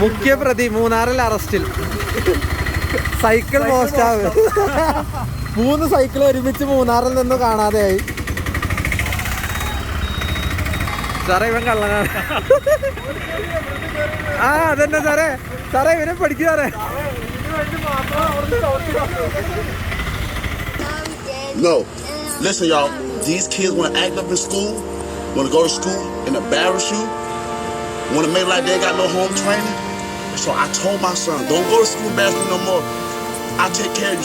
മുഖ്യപ്രതി മൂന്നാറിൽ അറസ്റ്റിൽ. സൈക്കിൾ മോഷ്ടാവ്. 3 സൈക്കിൾ ഒരുമിച്ച് മൂന്നാറിൽ നിന്ന് കാണാതെയായി. സാറേ ഇവൻ കള്ളനാണ്. ആ അതന്നെ സാറേ. സാറേ ഇവനെ പഠിക്കും സാറേ. No, listen y'all, these kids want to act up in school, want to go to school and embarrass you, want to make like they got no home training. So I told my son, don't go to school embarrass me no more. I'll take care of you.